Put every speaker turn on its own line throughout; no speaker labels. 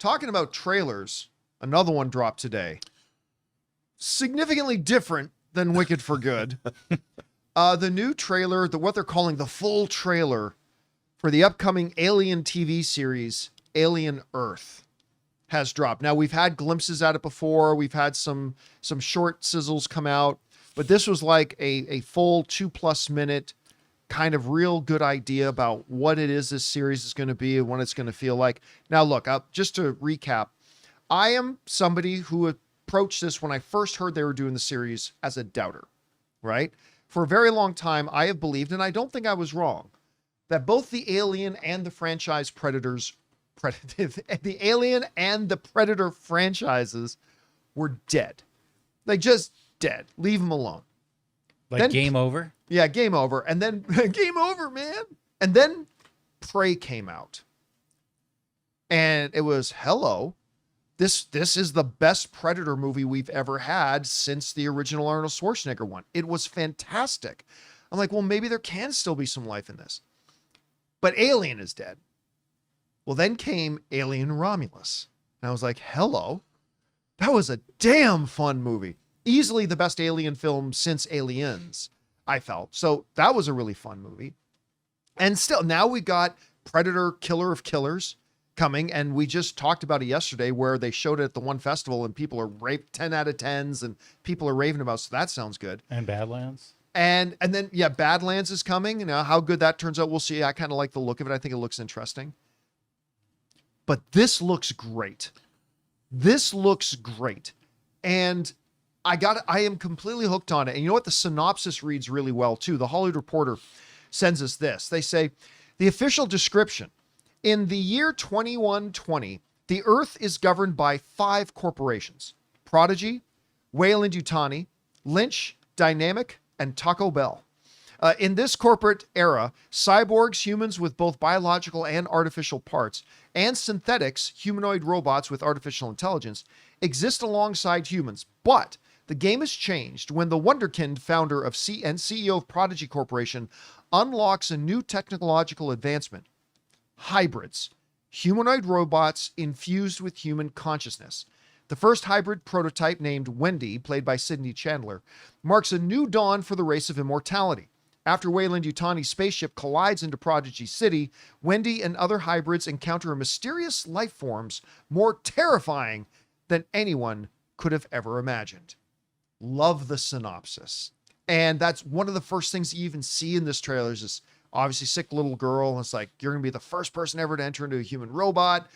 talking about trailers, another one dropped today. Significantly different than Wicked for Good. The new trailer, what they're calling the full trailer for the upcoming Alien TV series, Alien Earth, has dropped. Now, we've had glimpses at it before. We've had some short sizzles come out, but this was like a full 2+ minute kind of real good idea about what it is this series is going to be and what it's going to feel like. Now, look, just to recap, I am somebody who approached this when I first heard they were doing the series as a doubter, right? For a very long time, I have believed, and I don't think I was wrong, that both the Alien and the franchise the Alien and the Predator franchises were dead. Like, just dead. Leave them alone.
Like,
then,
game over?
Yeah, game over. And then, game over, man. And then Prey came out. And it was, hello. This is the best Predator movie we've ever had since the original Arnold Schwarzenegger one. It was fantastic. I'm like, well, maybe there can still be some life in this. But Alien is dead. Well, then came Alien Romulus. And I was like, hello. That was a damn fun movie. Easily the best Alien film since Aliens, I felt. So that was a really fun movie. And still, now we got Predator, Killer of Killers coming. And we just talked about it yesterday where they showed it at the one festival and people are 10 out of 10s and people are raving about it. So that sounds good.
And Badlands.
And then, yeah, Badlands is coming. You know, how good that turns out, we'll see. I kind of like the look of it. I think it looks interesting. But this looks great. This looks great. And I am completely hooked on it. And you know what? The synopsis reads really well too. The Hollywood Reporter sends us this. They say, the official description: in the year 2120, the Earth is governed by 5 corporations: Prodigy, Weyland-Yutani, Lynch, Dynamic, and Taco Bell. In this corporate era, cyborgs, humans with both biological and artificial parts, and synthetics, humanoid robots with artificial intelligence, exist alongside humans. But the game has changed when the Wunderkind, founder of and CEO of Prodigy Corporation, unlocks a new technological advancement: hybrids, humanoid robots infused with human consciousness. The first hybrid prototype, named Wendy, played by Sydney Chandler, marks a new dawn for the race of immortality. After Weyland-Yutani's spaceship collides into Prodigy City, Wendy and other hybrids encounter mysterious life forms more terrifying than anyone could have ever imagined. Love the synopsis. And that's one of the first things you even see in this trailer is this obviously sick little girl. And it's like, you're going to be the first person ever to enter into a human robot,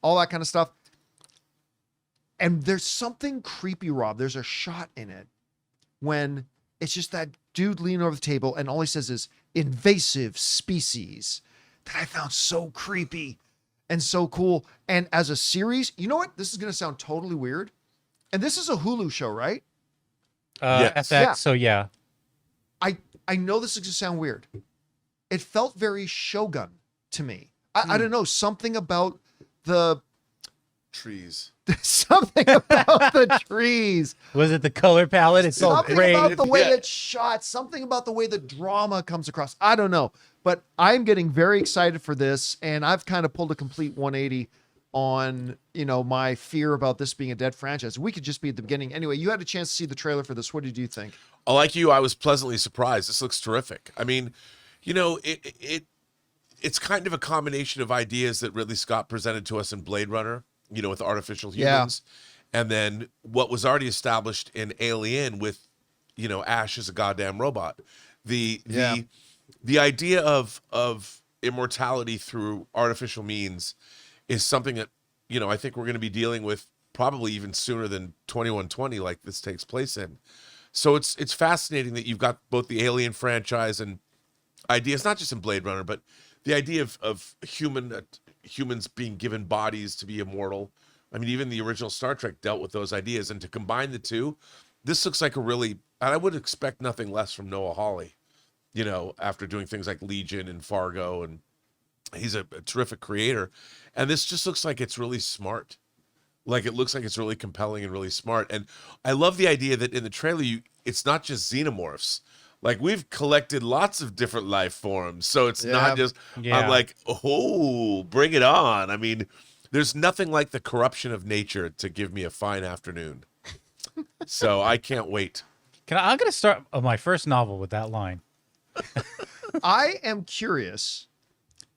all that kind of stuff. And there's something creepy, Rob. There's a shot in it when it's just that dude leaning over the table and all he says is invasive species, that I found so creepy and so cool. And as a series, you know what? This is going to sound totally weird. And this is a Hulu show, right?
Yes. FX, yeah. So yeah.
I know this is going to sound weird. It felt very Shogun to me. I don't know, something about the
trees.
Something about the trees.
Was it the color palette? It's so great.
Something about the way it's shot. Something about the way the drama comes across. I don't know. But I'm getting very excited for this. And I've kind of pulled a complete 180 on, you know, my fear about this being a dead franchise. We could just be at the beginning. Anyway, you had a chance to see the trailer for this. What did you think?
Like you, I was pleasantly surprised. This looks terrific. I mean, you know, it's kind of a combination of ideas that Ridley Scott presented to us in Blade Runner, you know, with artificial humans, and then what was already established in Alien with, you know, Ash as a goddamn robot. The idea of immortality through artificial means is something that, you know, I think we're going to be dealing with probably even sooner than 2120, like this takes place in. So it's fascinating that you've got both the Alien franchise and ideas, not just in Blade Runner, but the idea of humans being given bodies to be immortal. I mean, even the original Star Trek dealt with those ideas, and to combine the two, this looks like a really, and I would expect nothing less from Noah Hawley, you know, after doing things like Legion and Fargo, and he's a terrific creator. And this just looks like it's really smart. Like, it looks like it's really compelling and really smart. And I love the idea that in the trailer, it's not just xenomorphs. Like, we've collected lots of different life forms. So it's not just, I'm like, oh, bring it on. I mean, there's nothing like the corruption of nature to give me a fine afternoon. So I can't wait.
I'm going to start my first novel with that line.
I am curious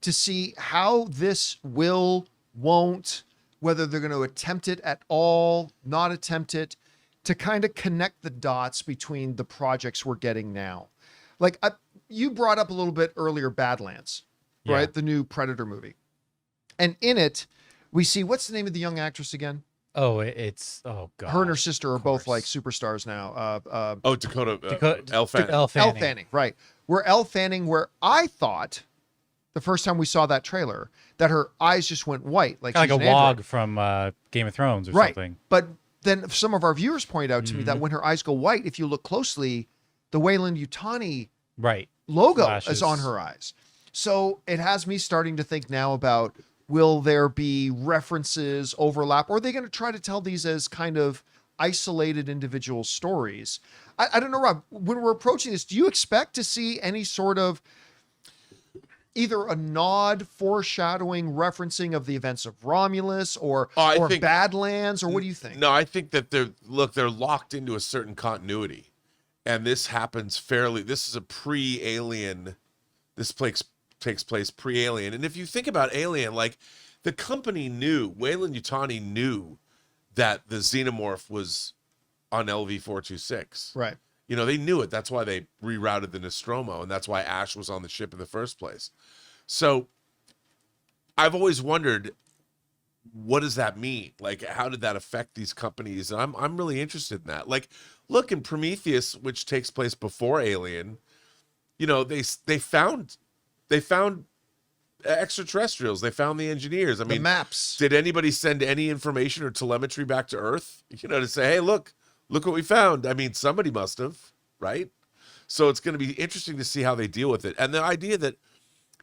to see how this won't, whether they're going to attempt it at all, not attempt it, to kind of connect the dots between the projects we're getting now. Like you brought up a little bit earlier, Badlands, right? The new Predator movie. And in it, we see, what's the name of the young actress again?
Oh, oh God.
Her and her sister are both like superstars now.
Dakota Elle Fanning.
Elle Fanning.
Elle Fanning, right. Elle Fanning, where I thought the first time we saw that trailer that her eyes just went white. Like
a
an
Wog
android.
from Game of Thrones or
right.
something.
But then some of our viewers point out to me that when her eyes go white, if you look closely, the Weyland-Yutani logo is on her eyes. So it has me starting to think now about, will there be references, overlap, or are they going to try to tell these as kind of isolated individual stories? I don't know, Rob, when we're approaching this, do you expect to see any sort of either a nod, foreshadowing, referencing of the events of Romulus or Badlands, or what do you think?
No, I think that they're locked into a certain continuity, and this happens this is a pre-Alien, this takes place pre-Alien. And if you think about Alien, like the company knew, Weyland-Yutani knew that the xenomorph was on LV-426.
Right.
You know, they knew it. That's why they rerouted the Nostromo, and that's why Ash was on the ship in the first place. So I've always wondered, what does that mean? Like, how did that affect these companies? And I'm really interested in that. Like, look, in Prometheus, which takes place before Alien, you know, they found extraterrestrials. They found the engineers. I mean,
maps.
Did anybody send any information or telemetry back to Earth, you know, to say, hey, look what we found? I mean, somebody must have, right? So it's going to be interesting to see how they deal with it. And the idea that,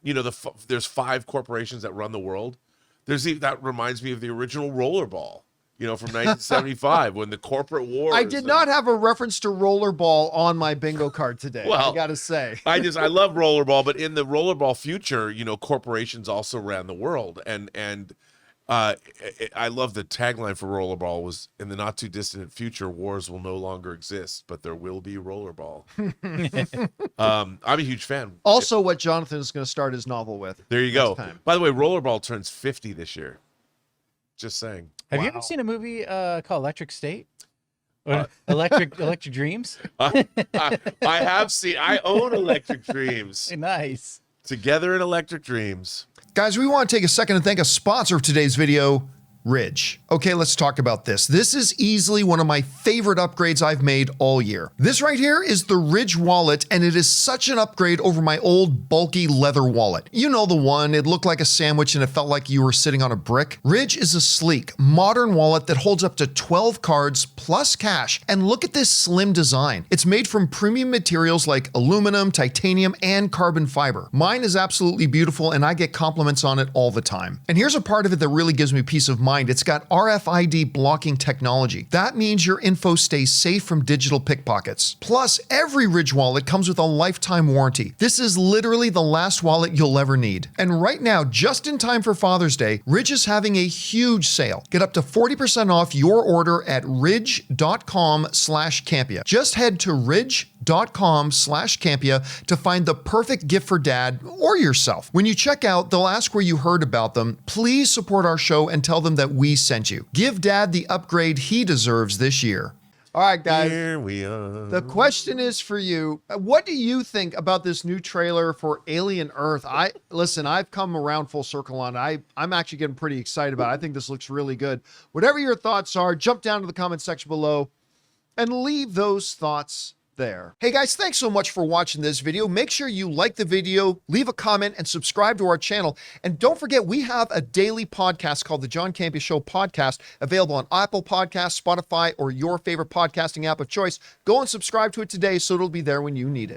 you know, there's 5 corporations that run the world. That reminds me of the original Rollerball, you know, from 1975 when the corporate wars.
I did not have a reference to Rollerball on my bingo card today.
Well,
I got to say.
I love Rollerball, but in the Rollerball future, you know, corporations also ran the world. And I love the tagline for Rollerball was, in the not too distant future, wars will no longer exist, but there will be Rollerball. I'm a huge fan.
Also, what Jonathan is going to start his novel with.
There you go. By the way, Rollerball turns 50 this year. Just saying.
Have you ever seen a movie called Electric State? Or Electric Dreams?
I have seen. I own Electric Dreams.
Nice.
Together in Electric Dreams.
Guys, we want to take a second to thank a sponsor of today's video, Ridge. Okay, let's talk about this. This is easily one of my favorite upgrades I've made all year. This right here is the Ridge wallet, and it is such an upgrade over my old bulky leather wallet. You know the one, it looked like a sandwich and it felt like you were sitting on a brick. Ridge is a sleek, modern wallet that holds up to 12 cards plus cash, and look at this slim design. It's made from premium materials like aluminum, titanium, and carbon fiber. Mine is absolutely beautiful and I get compliments on it all the time. And here's a part of it that really gives me peace of mind. It's got RFID blocking technology. That means your info stays safe from digital pickpockets. Plus, every Ridge wallet comes with a lifetime warranty. This is literally the last wallet you'll ever need. And right now, just in time for Father's Day, Ridge is having a huge sale. Get up to 40% off your order at ridge.com/Campea. Just head to ridge.com/Campea to find the perfect gift for dad or yourself. When you check out, they'll ask where you heard about them. Please support our show and tell them that we sent you. Give dad the upgrade he deserves this year. All right, guys.
Here we are.
The question is for you. What do you think about this new trailer for Alien Earth? Listen, I've come around full circle on it. I'm actually getting pretty excited about it. I think this looks really good. Whatever your thoughts are, jump down to the comment section below and leave those thoughts there. Hey guys, thanks so much for watching this video. Make sure you like the video, leave a comment, and subscribe to our channel. And don't forget, we have a daily podcast called the John Campea Show podcast, available on Apple Podcasts, Spotify, or your favorite podcasting app of choice. Go and subscribe to it today so it'll be there when you need it.